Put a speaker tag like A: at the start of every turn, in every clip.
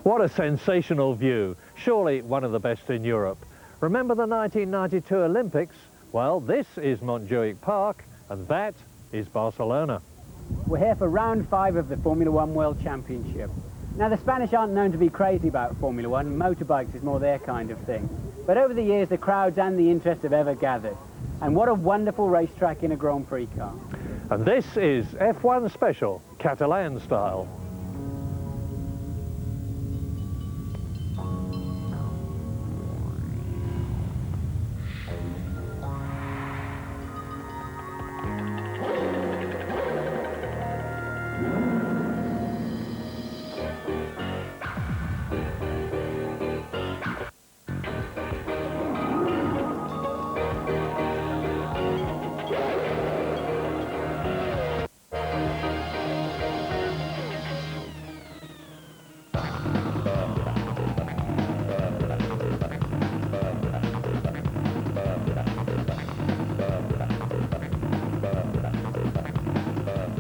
A: What a sensational view. Surely one of the best in Europe. Remember the 1992 Olympics? Well, this is Montjuic Park, and that is Barcelona.
B: We're here for round 5 of the Formula One World Championship. Now, the Spanish aren't known to be crazy about Formula One. Motorbikes is more their kind of thing. But over the years, the crowds and the interest have ever gathered. And what a wonderful racetrack in a Grand Prix car.
A: And this is F1 Special, Catalan style.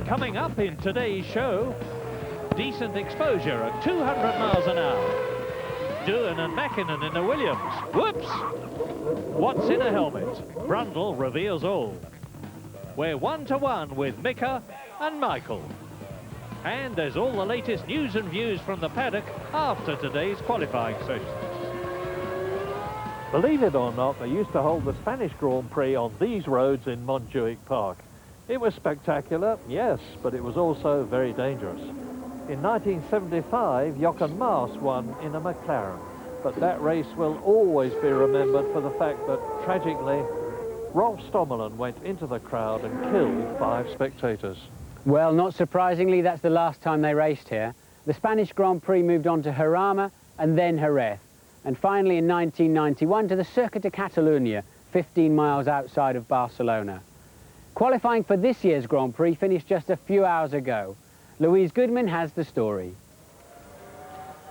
A: Coming up in today's show, decent exposure at 200 miles an hour. Doohan and Hakkinen in the Williams. Whoops! What's in a helmet? Brundle reveals all. We're 1-to-1 with Mika and Michael. And there's all the latest news and views from the paddock after today's qualifying session. Believe it or not, they used to hold the Spanish Grand Prix on these roads in Montjuic Park. It was spectacular, yes, but it was also very dangerous. In 1975, Jochen Maas won in a McLaren, but that race will always be remembered for the fact that, tragically, Rolf Stommelen went into the crowd and killed 5 spectators.
B: Well, not surprisingly, that's the last time they raced here. The Spanish Grand Prix moved on to Jarama and then Jerez, and finally in 1991 to the Circuit de Catalunya, 15 miles outside of Barcelona. Qualifying for this year's Grand Prix finished just a few hours ago. Louise Goodman has the story.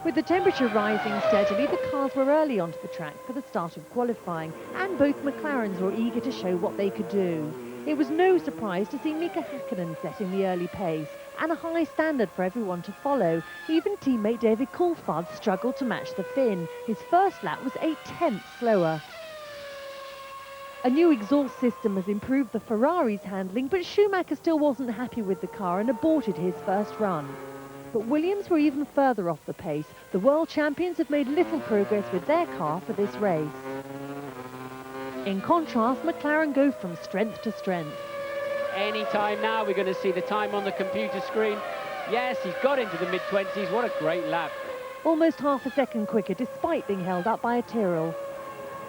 C: With the temperature rising steadily, the cars were early onto the track for the start of qualifying, and both McLarens were eager to show what they could do. It was no surprise to see Mika Hakkinen setting the early pace, and a high standard for everyone to follow. Even teammate David Coulthard struggled to match the Finn. His first lap was 8/10 slower. A new exhaust system has improved the Ferrari's handling, but Schumacher still wasn't happy with the car and aborted his first run. But Williams were even further off the pace. The world champions have made little progress with their car for this race. In contrast, McLaren go from strength to strength.
B: Any time now we're going to see the time on the computer screen. Yes, he's got into the mid-20s. What a great lap.
C: Almost half a second quicker despite being held up by a Tyrrell.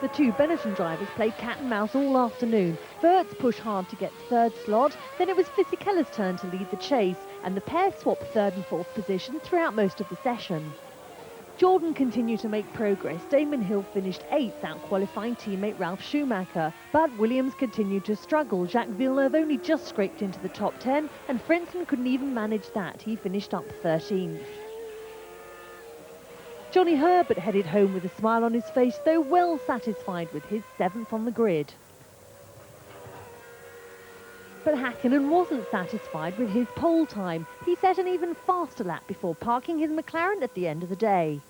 C: The two Benetton drivers played cat and mouse all afternoon. Wirtz pushed hard to get third slot, then it was Fisikella's turn to lead the chase, and the pair swapped third and fourth position throughout most of the session. Jordan continued to make progress. Damon Hill finished 8th, out-qualifying teammate Ralf Schumacher, but Williams continued to struggle. Jacques Villeneuve only just scraped into the top 10, and Frentzen couldn't even manage that. He finished up 13th. Johnny Herbert headed home with a smile on his face, though well satisfied with his 7th on the grid. But Hakkinen wasn't satisfied with his pole time. He set an even faster lap before parking his McLaren at the end of the day.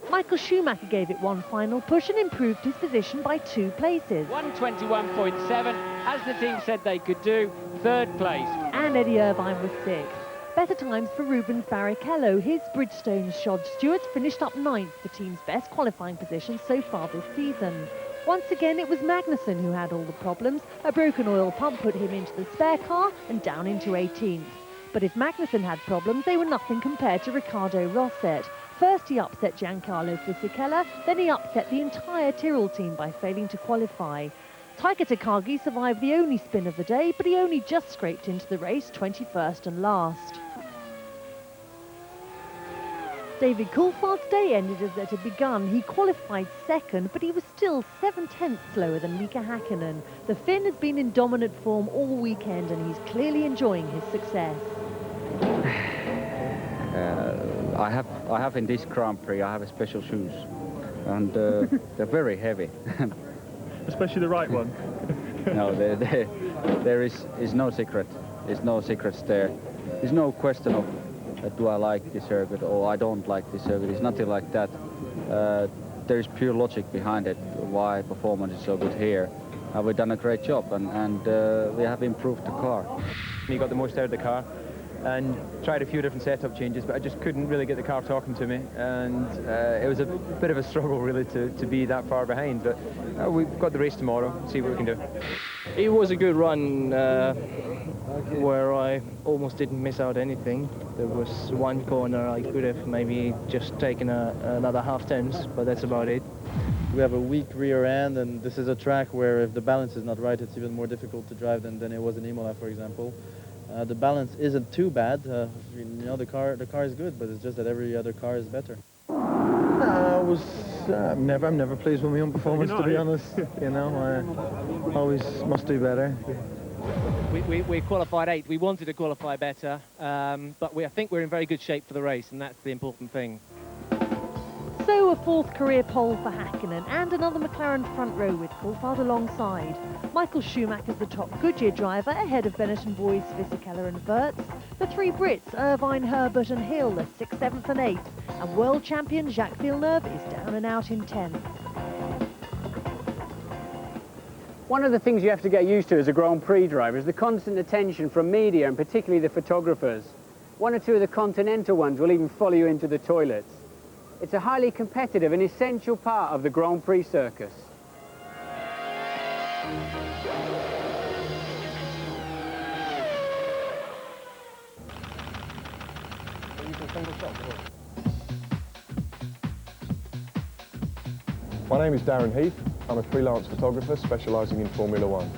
C: Michael Schumacher gave it one final push and improved his position by 2 places.
B: 121.7, as the team said they could do, 3rd place.
C: And Eddie Irvine was 6th. Better times for Rubens Barrichello. His Bridgestone shod stewards finished up 9th, the team's best qualifying position so far this season. Once again, it was Magnussen who had all the problems. A broken oil pump put him into the spare car and down into 18th. But if Magnussen had problems, they were nothing compared to Ricardo Rosset. First he upset Giancarlo Fisichella, then he upset the entire Tyrrell team by failing to qualify. Taika Takagi survived the only spin of the day, but he only just scraped into the race, 21st and last. David Coulthard's day ended as it had begun. He qualified 2nd, but he was still 7/10 slower than Mika Hakkinen. The Finn has been in dominant form all weekend, and he's clearly enjoying his success.
D: I have in this Grand Prix, I have special shoes, and they're very heavy.
E: Especially the right one.
D: No, there is no secret. There's no secrets there. There's no question of do I like this circuit or I don't like this circuit. It's nothing like that. There is pure logic behind it, why performance is so good here. We've done a great job, and we have improved the car.
F: We got the most out of the car and tried a few different setup changes, but I just couldn't really get the car talking to me, and it was a bit of a struggle really to be that far behind, but we've got the race tomorrow, see what we can do.
G: It was a good run where I almost didn't miss out anything. There was one corner I could have maybe just taken another half-tenths, but that's about it.
H: We have a weak rear end, and this is a track where if the balance is not right, it's even more difficult to drive than it was in Imola, for example. The balance isn't too bad. You know, the car is good, but it's just that every other car is better.
I: I'm never pleased with my own performance, to be honest. You know, I always must do better.
G: We qualified 8th. We wanted to qualify better, but I think we're in very good shape for the race, and that's the important thing.
C: So a 4th career pole for Hakkinen and another McLaren front row with Coulthard alongside. Michael Schumacher's the top Goodyear driver ahead of Benetton boys Fisichella and Wirtz. The 3 Brits, Irvine, Herbert and Hill, are 6th, 7th and 8th. And world champion Jacques Villeneuve is down and out in 10th.
B: One of the things you have to get used to as a Grand Prix driver is the constant attention from media and particularly the photographers. 1 or 2 of the continental ones will even follow you into the toilets. It's a highly competitive and essential part of the Grand Prix circus.
J: My name is Darren Heath. I'm a freelance photographer specialising in Formula One.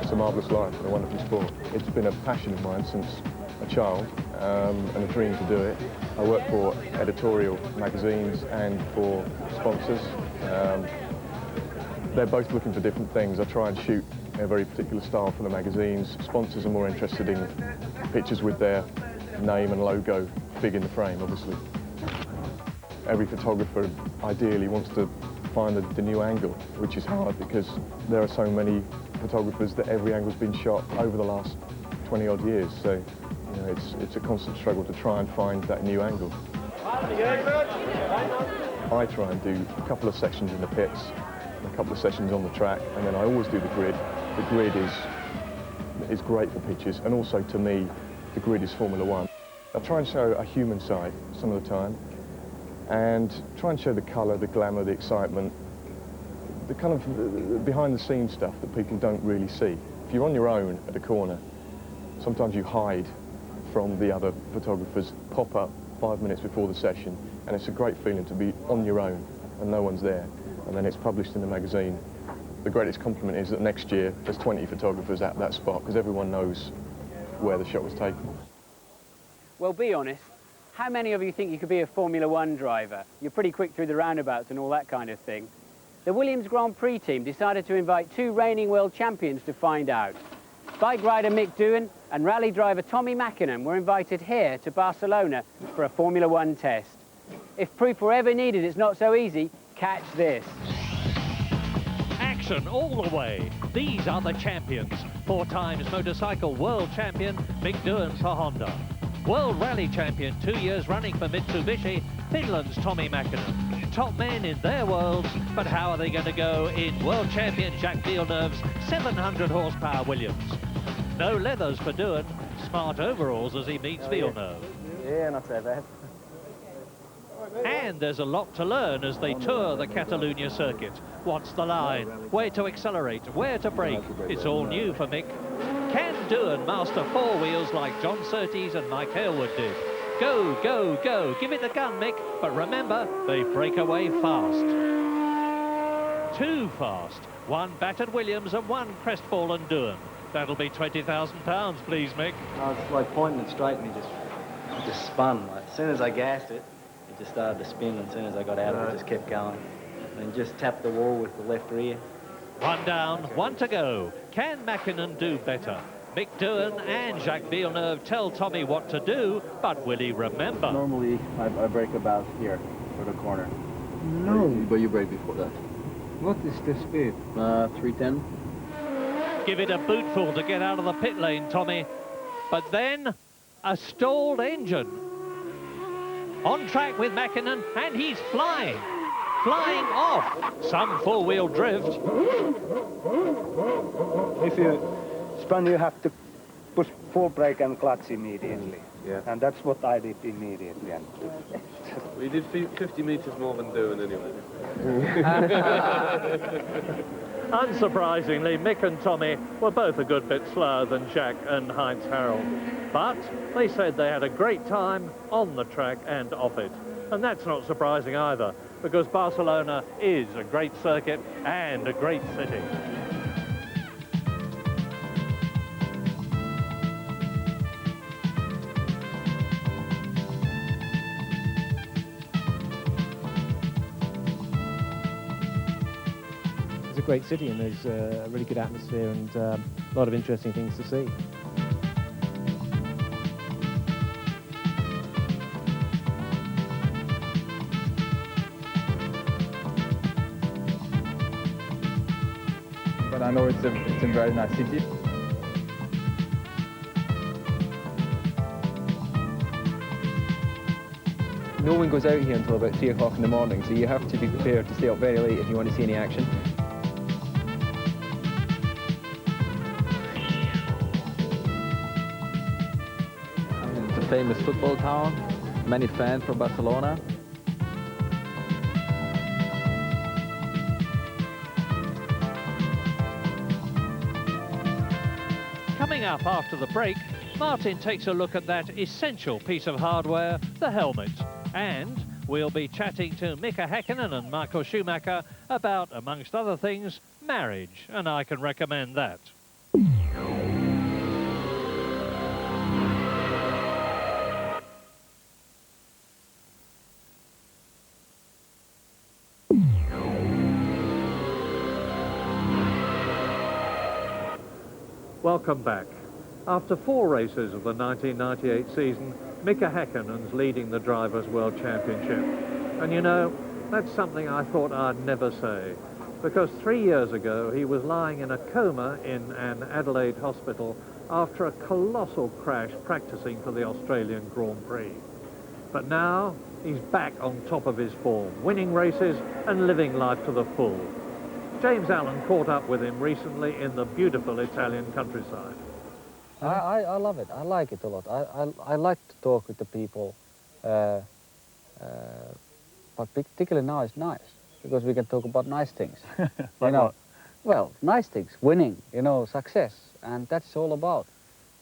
J: It's a marvellous life and a wonderful sport. It's been a passion of mine since a child and a dream to do it. I work for editorial magazines and for sponsors. They're both looking for different things. I try and shoot a very particular style for the magazines. Sponsors are more interested in pictures with their name and logo big in the frame, obviously. Every photographer ideally wants to find the new angle, which is hard because there are so many photographers that every angle's been shot over the last 20 odd years. So, you know, it's a constant struggle to try and find that new angle. I try and do a couple of sections in the pits, a couple of sessions on the track, and then I always do the grid. The grid is great for pictures, and also to me, the grid is Formula One. I try and show a human side some of the time, and try and show the colour, the glamour, the excitement, the kind of behind-the-scenes stuff that people don't really see. If you're on your own at a corner, sometimes you hide from the other photographers, pop up 5 minutes before the session, and it's a great feeling to be on your own and no one's there, and then it's published in the magazine. The greatest compliment is that next year there's 20 photographers at that spot because everyone knows where the shot was taken.
B: Well, be honest. How many of you think you could be a Formula One driver? You're pretty quick through the roundabouts and all that kind of thing. The Williams Grand Prix team decided to invite 2 reigning world champions to find out. Bike rider Mick Doohan and rally driver Tommy Mäkinen were invited here to Barcelona for a Formula One test. If proof were ever needed it's not so easy, catch this.
A: Action all the way. These are the champions. 4 times motorcycle world champion Mick Doohan for Honda. World Rally Champion 2 years running for Mitsubishi, Finland's Tommy Mäkinen. Top men in their worlds, but how are they going to go in World Champion Jacques Villeneuve's 700 horsepower Williams? No leathers for Doohan, smart overalls as he meets Villeneuve.
H: Yeah, not so bad.
A: And there's a lot to learn as they tour the Catalunya circuit. What's the line? Where to accelerate? Where to brake? It's all new for Mick. Can Doohan master 4 wheels like John Surtees and Mike Hailwood did? Go, go, go. Give it the gun, Mick. But remember, they break away fast. Too fast. 1 battered Williams and 1 crestfallen Doohan. That'll be £20,000, please, Mick.
K: I was like pointing it straight and it just spun. Like, as soon as I gassed it, it just started to spin, and as soon as I got out of it, it just kept going. And just tapped the wall with the left rear.
A: 1 down, 1 to go. Can Mäkinen do better? Mick Doohan and Jacques Villeneuve tell Tommy what to do, but will he remember?
L: Normally, I brake about here for the corner.
M: No.
L: But you brake before that.
M: What is the speed?
L: 310.
A: Give it a bootful to get out of the pit lane, Tommy. But then, a stalled engine. On track with Hakkinen, and he's flying. Flying off. Some four-wheel drift.
M: If you spin, you have to push full brake and clutch immediately.
L: Yeah.
M: And that's what I did immediately. And
L: We did 50 meters more than Doohan anyway.
A: Unsurprisingly, Mick and Tommy were both a good bit slower than Jack and Heinz Harald. But they said they had a great time on the track and off it. And that's not surprising either, because Barcelona is a great circuit and a great city.
N: It's a great city, and there's a really good atmosphere and a lot of interesting things to see.
F: But I know it's a very nice city. No one goes out here until about 3 o'clock in the morning, so you have to be prepared to stay up very late if you want to see any action.
D: It's a famous football town, many fans from Barcelona.
A: Coming up after the break, Martin takes a look at that essential piece of hardware, the helmet. And we'll be chatting to Mika Hakkinen and Michael Schumacher about, amongst other things, marriage. And I can recommend that. Welcome back. After 4 races of the 1998 season, Mika Hakkinen's leading the Drivers' World Championship. And you know, that's something I thought I'd never say, because 3 years ago he was lying in a coma in an Adelaide hospital after a colossal crash practicing for the Australian Grand Prix. But now he's back on top of his form, winning races and living life to the full. James Allen caught up with him recently in the beautiful Italian countryside.
O: I love it. I like it a lot. I like to talk with the people, but particularly now it's nice because we can talk about nice things.
L: Like what?
O: Well, nice things, winning, you know, success, and that's all about.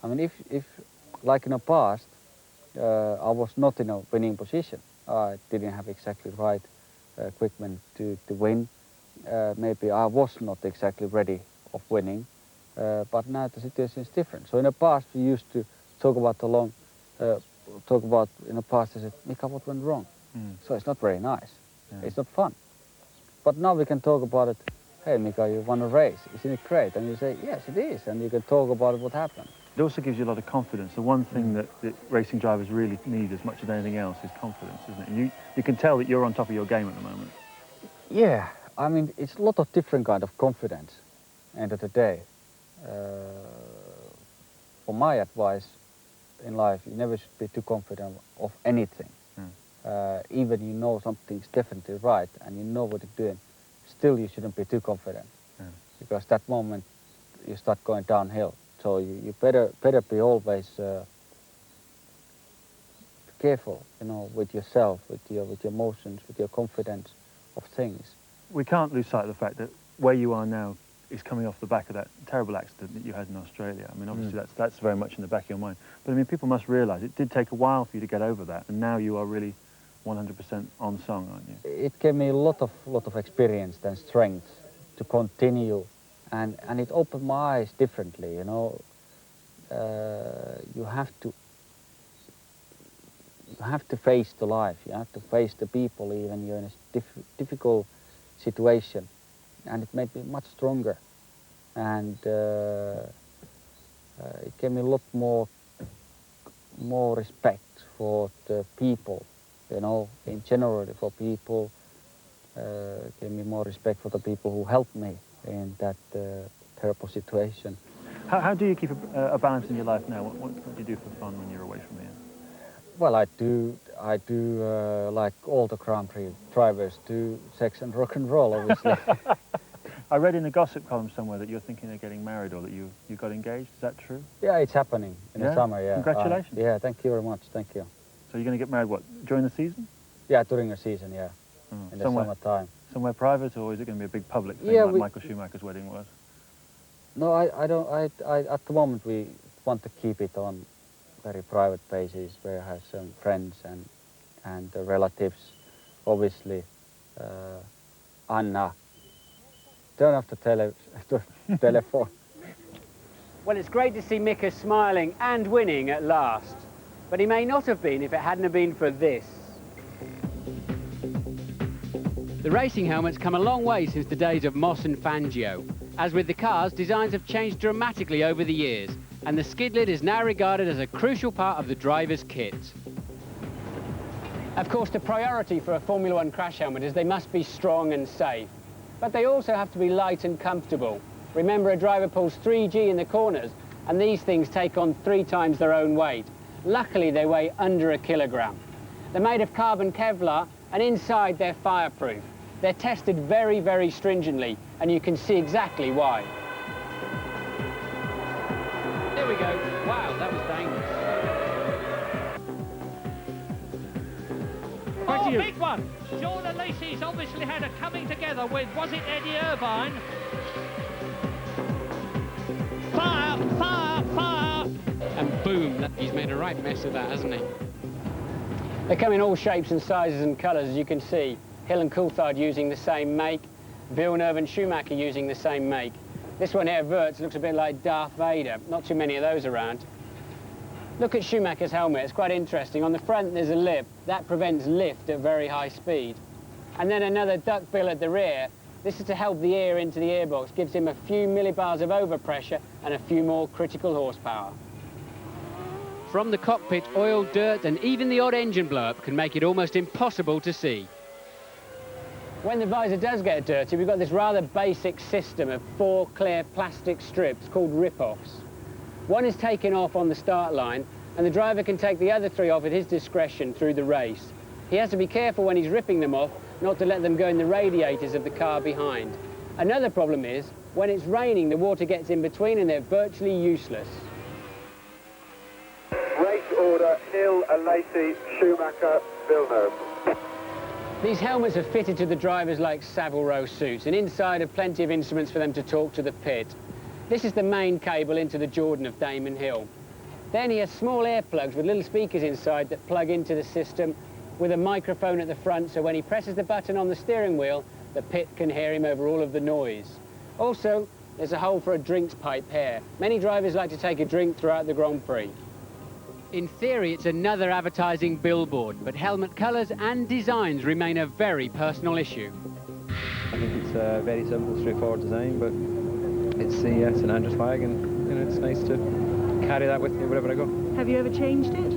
O: I mean, if like in the past, I was not in a winning position. I didn't have exactly right equipment to win. Maybe I was not exactly ready of winning. But now the situation is different. So in the past we used to talk about in the past I said, Mika, what went wrong? So it's not very nice. Yeah. It's not fun. But now we can talk about it. Hey Mika, you won a race. Isn't it great? And you say, yes, it is. And you can talk about what happened.
L: It also gives you a lot of confidence. The one thing that racing drivers really need as much as anything else is confidence, isn't it? And you can tell that you're on top of your game at the moment.
O: Yeah, I mean, it's a lot of different kind of confidence end of the day. For my advice in life, you never should be too confident of anything. Even you know something's definitely right and you know what you're doing, still you shouldn't be too confident. Because that moment you start going downhill. So you better be always careful, you know, with yourself, with your emotions, with your confidence of things.
L: We can't lose sight of the fact that where you are now is coming off the back of that terrible accident that you had in Australia. I mean, obviously that's very much in the back of your mind. But I mean, people must realise it did take a while for you to get over that, and now you are really 100% on song, aren't you?
O: It gave me a lot of experience and strength to continue, and it opened my eyes differently. You know, you have to face the life. You have to face the people, even you're in a difficult situation. And it made me much stronger. And it gave me a lot more respect for the people, you know, in general for people. Gave me more respect for the people who helped me in that terrible situation.
L: How do you keep a balance in your life now? What do you do for fun when you're away from here?
O: Well, I do like all the Grand Prix drivers do, sex and rock and roll, obviously.
L: I read in the gossip column somewhere that you're thinking of getting married or that you got engaged. Is that true?
O: Yeah, it's happening in the summer, yeah.
L: Congratulations.
O: Yeah, thank you very much, thank you.
L: So you're going to get married, what, during the season?
O: Yeah, during the season, yeah, in the summertime.
L: Somewhere private, or is it going to be a big public thing like Michael Schumacher's wedding was?
O: No, I don't, at the moment we want to keep it on very private basis where I have some friends and relatives, obviously. Anna, turn off the telephone.
B: Well, it's great to see Mika smiling and winning at last. But he may not have been if it hadn't have been for this. The racing helmet's come a long way since the days of Moss and Fangio. As with the cars, designs have changed dramatically over the years, and the skid lid is now regarded as a crucial part of the driver's kit. Of course, the priority for a Formula One crash helmet is they must be strong and safe. But they also have to be light and comfortable. Remember, a driver pulls 3G in the corners, and these things take on 3 times their own weight. Luckily, they weigh under 1 kilogram. They're made of carbon Kevlar, and inside they're fireproof. They're tested very, very stringently, and you can see exactly why. There we go. Wow, that was dangerous.
A: Oh, big one! Jordan Lacey's obviously had a coming together with, was it Eddie Irvine? Fire, fire, fire!
B: And boom, he's made a right mess of that, hasn't he? They come in all shapes and sizes and colours, as you can see. Hill and Coulthard using the same make, Villeneuve and Schumacher using the same make. This one here, Wirtz, looks a bit like Darth Vader. Not too many of those around. Look at Schumacher's helmet, it's quite interesting. On the front there's a lip, that prevents lift at very high speed. And then another duck bill at the rear. This is to help the air into the airbox, gives him a few millibars of overpressure and a few more critical horsepower. From the cockpit, oil, dirt and even the odd engine blow-up can make it almost impossible to see. When the visor does get dirty, we've got this rather basic system of 4 clear plastic strips called rip-offs. One is taken off on the start line, and the driver can take the other 3 off at his discretion through the race. He has to be careful when he's ripping them off, not to let them go in the radiators of the car behind. Another problem is, when it's raining, the water gets in between and they're virtually useless.
P: Race order, Hill and Lacey, Schumacher, Villeneuve.
B: These helmets are fitted to the drivers like Savile Row suits, and inside are plenty of instruments for them to talk to the pit. This is the main cable into the Jordan of Damon Hill. Then he has small earplugs with little speakers inside that plug into the system with a microphone at the front, so when he presses the button on the steering wheel, the pit can hear him over all of the noise. Also, there's a hole for a drinks pipe here. Many drivers like to take a drink throughout the Grand Prix. In theory, it's another advertising billboard, but helmet colours and designs remain a very personal issue.
F: I think it's a very simple, straightforward design, but it's the St Andrews flag, and you know, it's nice to carry that with me wherever I go.
C: Have you ever changed it?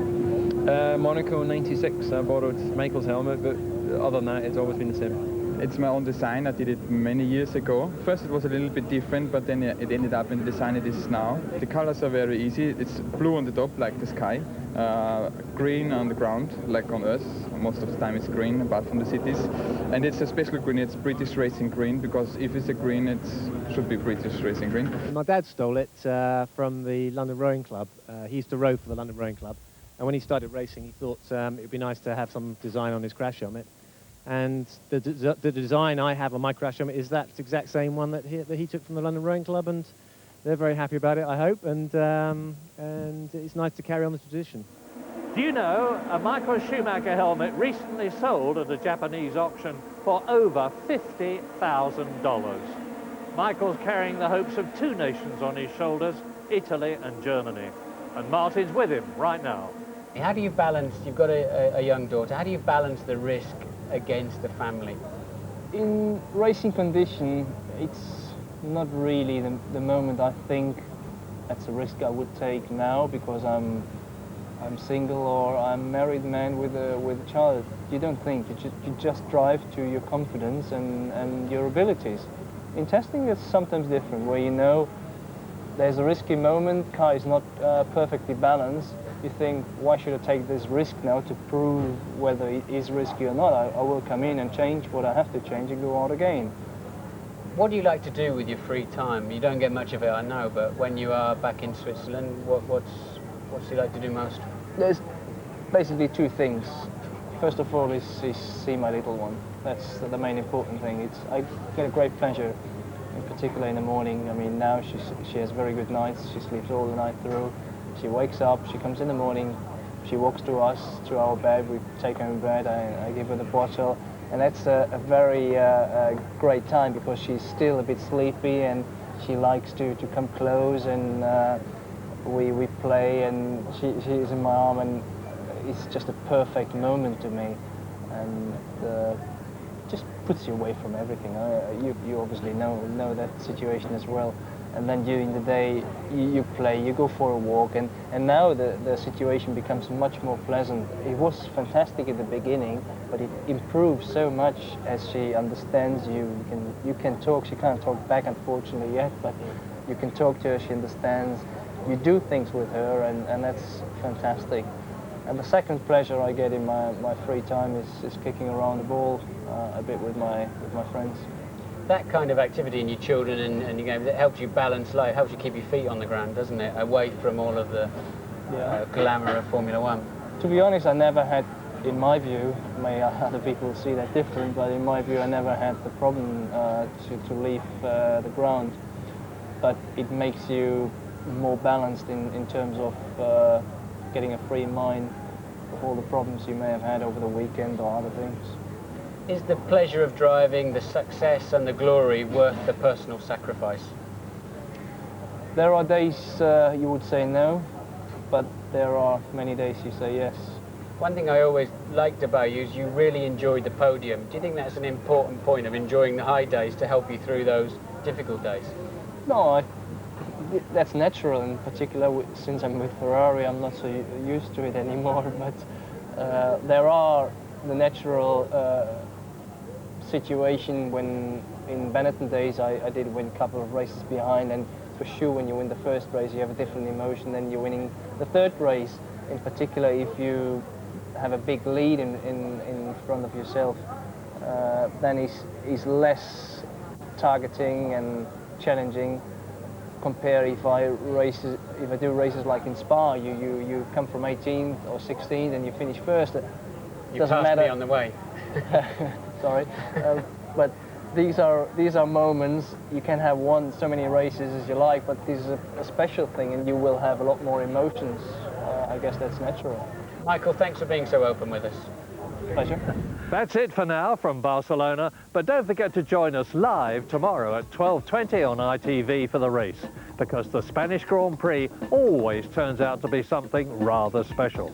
F: Monaco '96, I borrowed Michael's helmet, but other than that, it's always been the same.
Q: It's my own design. I did it many years ago. First it was a little bit different, but then it ended up in the design it is now. The colors are very easy. It's blue on the top, like the sky, green on the ground, like on Earth. Most of the time it's green, apart from the cities. And it's a special green. It's British racing green, because if it's a green, it should be British racing green.
N: My dad stole it from the London Rowing Club. He used to row for the London Rowing Club. And when he started racing, he thought it would be nice to have some design on his crash helmet. And the design I have on my crash helmet is that exact same one that he took from the London Rowing Club, and they're very happy about it, I hope, and it's nice to carry on the tradition.
A: Do you know, a Michael Schumacher helmet recently sold at a Japanese auction for over $50,000. Michael's carrying the hopes of 2 nations on his shoulders, Italy and Germany. And Martin's with him right now.
B: How do you balance, you've got a young daughter, how do you balance the risk against the family?
G: In racing condition, it's not really the moment, I think. that's a risk I would take now because I'm single or I'm a married man with a child. You don't think, you just drive to your confidence and your abilities. In testing it's sometimes different, where you know there's a risky moment, car is not perfectly balanced. You think, why should I take this risk now to prove whether it is risky or not? I will come in and change what I have to change and go out again.
B: What do you like to do with your free time? You don't get much of it, I know, but when you are back in Switzerland, what's you like to do most?
G: There's basically two things. First of all is see my little one. That's the main important thing. I get a great pleasure, in particular in the morning. I mean, now she has very good nights. She sleeps all the night through. She wakes up, she comes in the morning, she walks to us, to our bed, we take her in bed, I give her the bottle, and that's a very great time because she's still a bit sleepy and she likes to come close, and we play, and she's in my arm, and it's just a perfect moment to me, and just puts you away from everything. You obviously know that situation as well. And then during the day you play, you go for a walk, and now the situation becomes much more pleasant. It was fantastic at the beginning, but it improves so much as she understands you. You can talk. She can't talk back, unfortunately, yet, but you can talk to her, she understands. You do things with her, and that's fantastic. And the second pleasure I get in my free time is kicking around the ball a bit with my friends.
B: That kind of activity in your children and your games, it helps you balance life, helps you keep your feet on the ground, doesn't it? Away from all of the glamour of Formula One.
G: To be honest, I never had, in my view, may other people see that different, but in my view I never had the problem to leave the ground. But it makes you more balanced in terms of getting a free mind of all the problems you may have had over the weekend or other things.
B: Is the pleasure of driving, the success and the glory worth the personal sacrifice?
G: There are days you would say no, but there are many days you say yes.
B: One thing I always liked about you is you really enjoyed the podium. Do you think that's an important point, of enjoying the high days to help you through those difficult days?
G: No, that's natural. In particular, since I'm with Ferrari, I'm not so used to it anymore, but there are the natural situation when in Benetton days I did win a couple of races behind, and for sure when you win the first race you have a different emotion than you're winning the third race. In particular, if you have a big lead in front of yourself, then it's less targeting and challenging. Compare if I do races like in Spa, you come from 18th or 16th and you finish first.
B: You passed me on the way.
G: Sorry, but these are moments. You can have won so many races as you like, but this is a special thing, and you will have a lot more emotions. I guess that's natural.
B: Michael, thanks for being so open with us.
G: Pleasure.
A: That's it for now from Barcelona, but don't forget to join us live tomorrow at 12:20 on ITV for the race, because the Spanish Grand Prix always turns out to be something rather special.